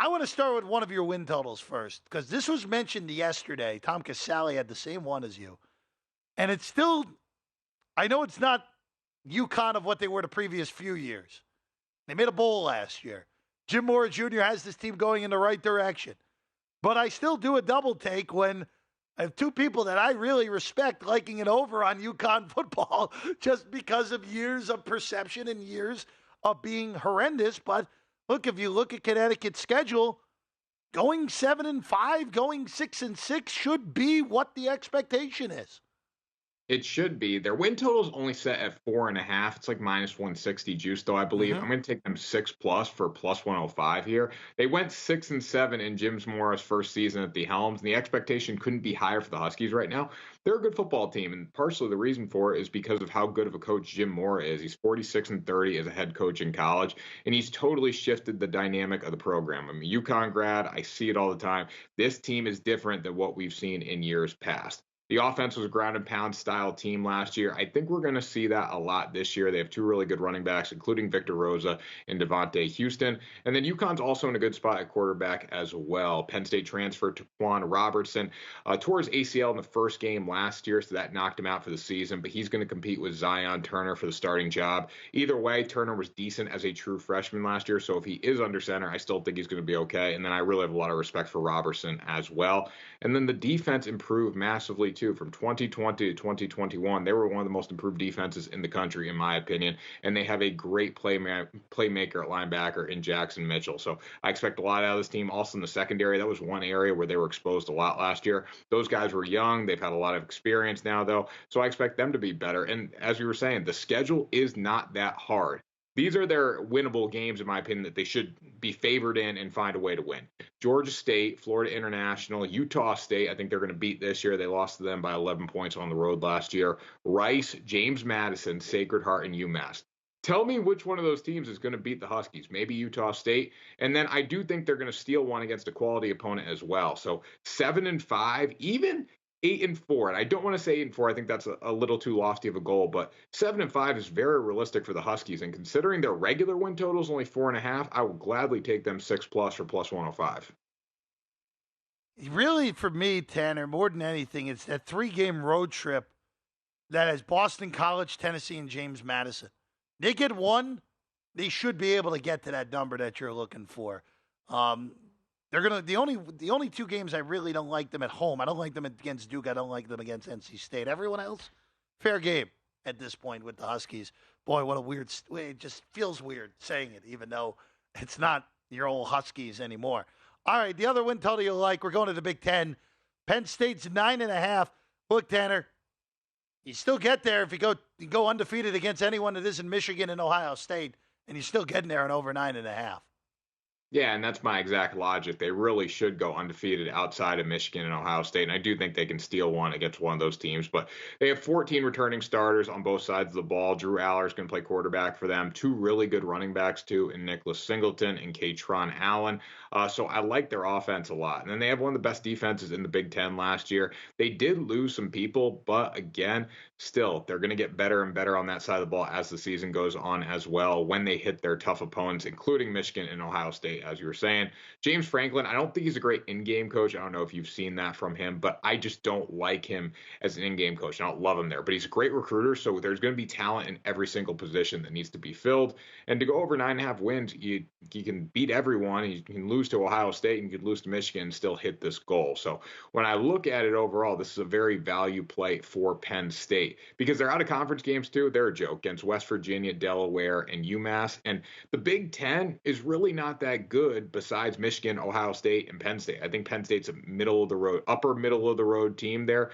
I want to start with one of your win totals first, because this was mentioned yesterday. Tom Casale had the same one as you. And it's still, I know it's not UConn of what they were the previous few years. They made a bowl last year. Jim Mora Jr. has this team going in the right direction. But I still do a double take when I have two people that I really respect liking it over on UConn football just because of years of perception and years of being horrendous. But look, if you look at Connecticut's schedule, going 7-5, going 6-6 should be what the expectation is. It should be. Their win total is only set at 4.5. It's like minus 160 juice, though, I believe. I'm going to take them 6+ for plus 105 here. They went 6-7 in Jim Mora's first season at the helms, and the expectation couldn't be higher for the Huskies right now. They're a good football team, and partially the reason for it is because of how good of a coach Jim Mora is. He's 46-30 as a head coach in college, and he's totally shifted the dynamic of the program. I'm a UConn grad. I see it all the time. This team is different than what we've seen in years past. The offense was a ground and pound style team last year. I think we're going to see that a lot this year. They have two really good running backs, including Victor Rosa and Devontae Houston. And then UConn's also in a good spot at quarterback as well. Penn State transfer Taquan Robertson tore his ACL in the first game last year, so that knocked him out for the season. But he's going to compete with Zion Turner for the starting job. Either way, Turner was decent as a true freshman last year. So if he is under center, I still think he's going to be okay. And then I really have a lot of respect for Robertson as well. And then the defense improved massively too. From 2020 to 2021, they were one of the most improved defenses in the country, in my opinion. And they have a great playmaker at linebacker in Jackson Mitchell. So I expect a lot out of this team. Also in the secondary, that was one area where they were exposed a lot last year. Those guys were young. They've had a lot of experience now, though. So I expect them to be better. And as we were saying, the schedule is not that hard. These are their winnable games, in my opinion, that they should be favored in and find a way to win. Georgia State, Florida International, Utah State, I think they're going to beat this year. They lost to them by 11 points on the road last year. Rice, James Madison, Sacred Heart, and UMass. Tell me which one of those teams is going to beat the Huskies. Maybe Utah State. And then I do think they're going to steal one against a quality opponent as well. So 7-5, even 8-4, and I don't want to say 8-4. I think that's a little too lofty of a goal, but 7-5 is very realistic for the Huskies. And considering their regular win total is only 4.5, I will gladly take them 6+ for plus 105. Really, for me, Tanner, more than anything, it's that 3-game road trip that has Boston College, Tennessee, and James Madison. They get one, they should be able to get to that number that you're looking for. They're gonna the only two games I really don't like them at home. I don't like them against Duke. I don't like them against NC State. Everyone else, fair game at this point with the Huskies. Boy, what a weird. It just feels weird saying it, even though it's not your old Huskies anymore. All right, the other win total you like. We're going to the Big Ten. Penn State's 9.5. Look, Tanner, you still get there if you go undefeated against anyone that isn't Michigan and Ohio State, and you're still getting there at over 9.5. Yeah, and that's my exact logic. They really should go undefeated outside of Michigan and Ohio State, and I do think they can steal one against one of those teams. But they have 14 returning starters on both sides of the ball. Drew Aller is going to play quarterback for them. Two really good running backs, too, in Nicholas Singleton and Katron Allen. So I like their offense a lot. And then they have one of the best defenses in the Big Ten last year. They did lose some people, but again, still, they're going to get better and better on that side of the ball as the season goes on as well when they hit their tough opponents, including Michigan and Ohio State, as you were saying. James Franklin, I don't think he's a great in-game coach. I don't know if you've seen that from him, but I just don't like him as an in-game coach. I don't love him there, but he's a great recruiter, so there's going to be talent in every single position that needs to be filled. And to go over 9.5 wins, you can beat everyone. You can lose to Ohio State and you can lose to Michigan and still hit this goal. So when I look at it overall, this is a very value play for Penn State because they're out of conference games too. They're a joke against West Virginia, Delaware, and UMass. And the Big Ten is really not that good besides Michigan, Ohio State, and Penn State. I think Penn State's a upper middle of the road team there.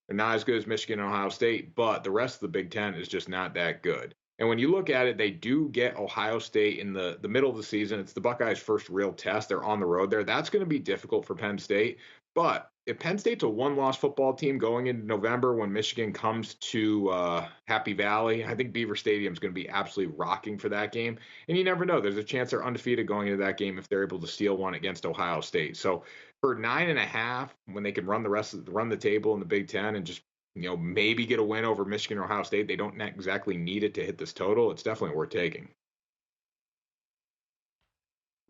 They're not as good as Michigan and Ohio State, but the rest of the Big Ten is just not that good. And when you look at it, they do get Ohio State in the middle of the season. It's the Buckeyes' first real test. They're on the road there. That's going to be difficult for Penn State. But if Penn State's a one-loss football team going into November when Michigan comes to Happy Valley, I think Beaver Stadium is going to be absolutely rocking for that game. And you never know. There's a chance they're undefeated going into that game if they're able to steal one against Ohio State. So for 9.5, when they can run the table in the Big Ten and just maybe get a win over Michigan or Ohio State, they don't exactly need it to hit this total. It's definitely worth taking.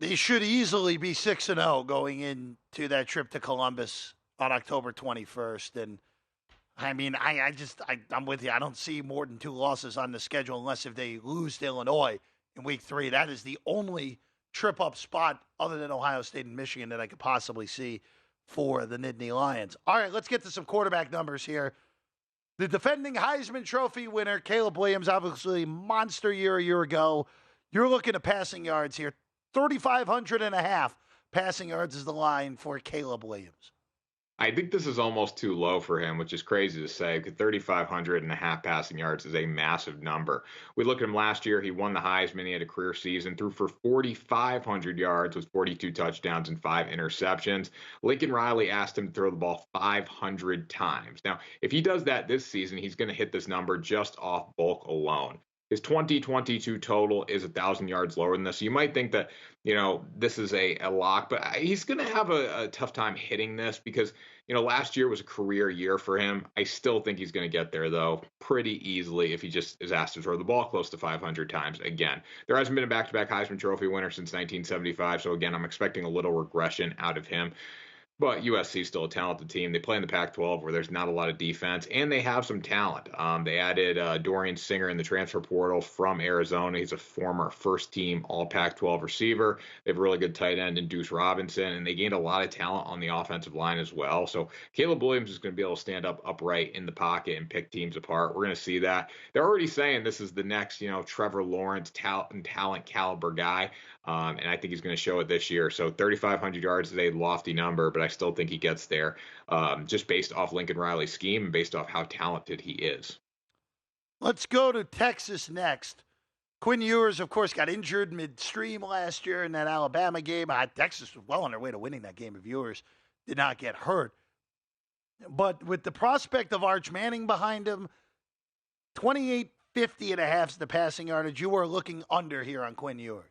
They should easily be 6-0 going into that trip to Columbus on October 21st. And I mean, I'm with you. I don't see more than 2 losses on the schedule unless if they lose to Illinois in week 3. That is the only trip up spot other than Ohio State and Michigan that I could possibly see for the Nittany Lions. All right, let's get to some quarterback numbers here. The defending Heisman Trophy winner, Caleb Williams, obviously monster year a year ago. You're looking at passing yards here. 3,500 and a half passing yards is the line for Caleb Williams. I think this is almost too low for him, which is crazy to say, because 3,500 and a half passing yards is a massive number. We look at him last year. He won the Heisman. He had a career season, threw for 4,500 yards with 42 touchdowns and 5 interceptions. Lincoln Riley asked him to throw the ball 500 times. Now, if he does that this season, he's going to hit this number just off bulk alone. His 2022 total is 1,000 yards lower than this. So you might think that, this is a lock, but he's going to have a tough time hitting this because, last year was a career year for him. I still think he's going to get there, though, pretty easily if he just is asked to throw the ball close to 500 times again. There hasn't been a back-to-back Heisman Trophy winner since 1975. So, again, I'm expecting a little regression out of him. But USC is still a talented team. They play in the Pac-12 where there's not a lot of defense, and they have some talent. They added Dorian Singer in the transfer portal from Arizona. He's a former first-team All-Pac-12 receiver. They have a really good tight end in Deuce Robinson, and they gained a lot of talent on the offensive line as well. So Caleb Williams is going to be able to stand up upright in the pocket and pick teams apart. We're going to see that. They're already saying this is the next, Trevor Lawrence talent caliber guy. And I think he's going to show it this year. So 3,500 yards is a lofty number, but I still think he gets there just based off Lincoln Riley's scheme and based off how talented he is. Let's go to Texas next. Quinn Ewers, of course, got injured midstream last year in that Alabama game. Texas was well on their way to winning that game if Ewers did not get hurt. But with the prospect of Arch Manning behind him, 28.50 and a half is the passing yardage. You are looking under here on Quinn Ewers.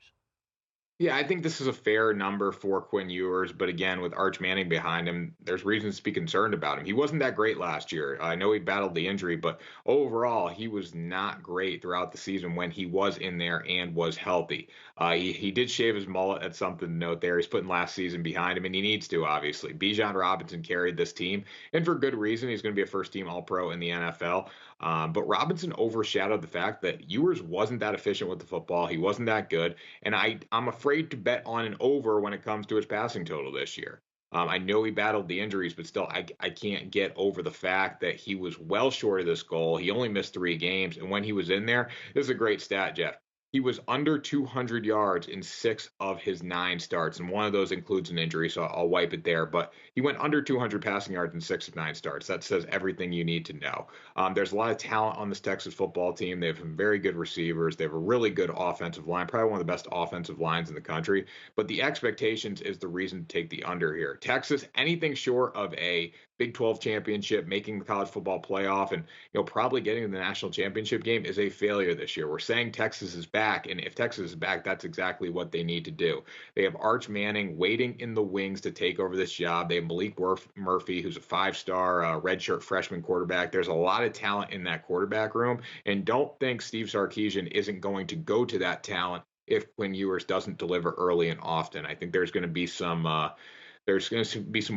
Yeah, I think this is a fair number for Quinn Ewers, but again, with Arch Manning behind him, there's reasons to be concerned about him. He wasn't that great last year. I know he battled the injury, but overall, he was not great throughout the season when he was in there and was healthy. He did shave his mullet. That's something to note there. He's putting last season behind him, and he needs to, obviously. Bijan Robinson carried this team, and for good reason. He's going to be a first-team All-Pro in the NFL. But Robinson overshadowed the fact that Ewers wasn't that efficient with the football. He wasn't that good. And I'm afraid to bet on an over when it comes to his passing total this year. I know he battled the injuries, but still, I can't get over the fact that he was well short of this goal. He only missed 3 games. And when he was in there, this is a great stat, Jeff. He was under 200 yards in 6 of his 9 starts, and one of those includes an injury, so I'll wipe it there. But he went under 200 passing yards in 6 of 9 starts. That says everything you need to know. There's a lot of talent on this Texas football team. They have some very good receivers. They have a really good offensive line, probably one of the best offensive lines in the country. But the expectations is the reason to take the under here. Texas, anything short of a Big 12 championship, making the college football playoff, and probably getting to the national championship game is a failure this year. We're saying Texas is back, and if Texas is back, that's exactly what they need to do. They have Arch Manning waiting in the wings to take over this job. They have Malik Murphy, who's a 5-star redshirt freshman quarterback. There's a lot of talent in that quarterback room, and don't think Steve Sarkisian isn't going to go to that talent if Quinn Ewers doesn't deliver early and often. I think there's going to be some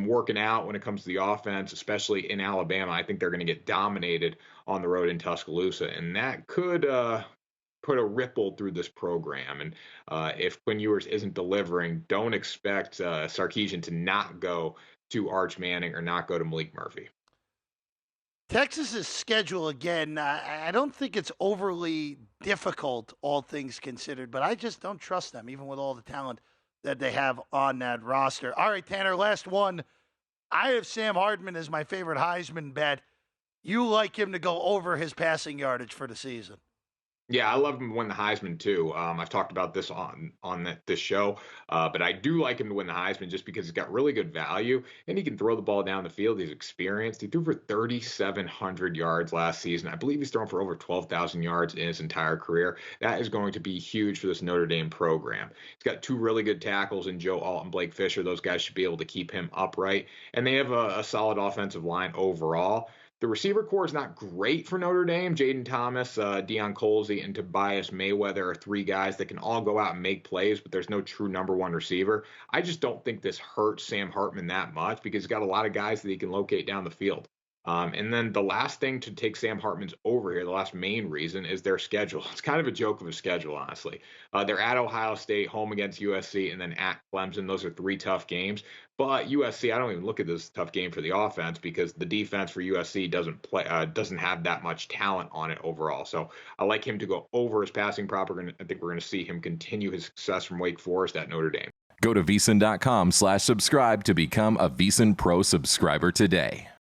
working out when it comes to the offense, especially in Alabama. I think they're going to get dominated on the road in Tuscaloosa, and that could put a ripple through this program. And if Quinn Ewers isn't delivering, don't expect Sarkisian to not go to Arch Manning or not go to Malik Murphy. Texas's schedule, again, I don't think it's overly difficult, all things considered, but I just don't trust them, even with all the talent that they have on that roster. All right, Tanner, last one. I have Sam Hardman as my favorite Heisman bet. You like him to go over his passing yardage for the season. Yeah, I love him to win the Heisman, too. I've talked about this on this show, but I do like him to win the Heisman just because he's got really good value, and he can throw the ball down the field. He's experienced. He threw for 3,700 yards last season. I believe he's thrown for over 12,000 yards in his entire career. That is going to be huge for this Notre Dame program. He's got 2 really good tackles in Joe Alt and Blake Fisher. Those guys should be able to keep him upright, and they have a solid offensive line overall. The receiver core is not great for Notre Dame. Jaden Thomas, Deion Colzie, and Tobias Mayweather are three guys that can all go out and make plays, but there's no true number one receiver. I just don't think this hurts Sam Hartman that much because he's got a lot of guys that he can locate down the field. And then the last thing to take Sam Hartman's over here, the last main reason, is their schedule. It's kind of a joke of a schedule, honestly. They're at Ohio State, home against USC, and then at Clemson. Those are three tough games. But USC, I don't even look at this tough game for the offense because the defense for USC doesn't have that much talent on it overall. So I like him to go over his passing prop. I think we're going to see him continue his success from Wake Forest at Notre Dame. Go to VSiN.com/subscribe to become a VSiN Pro subscriber today.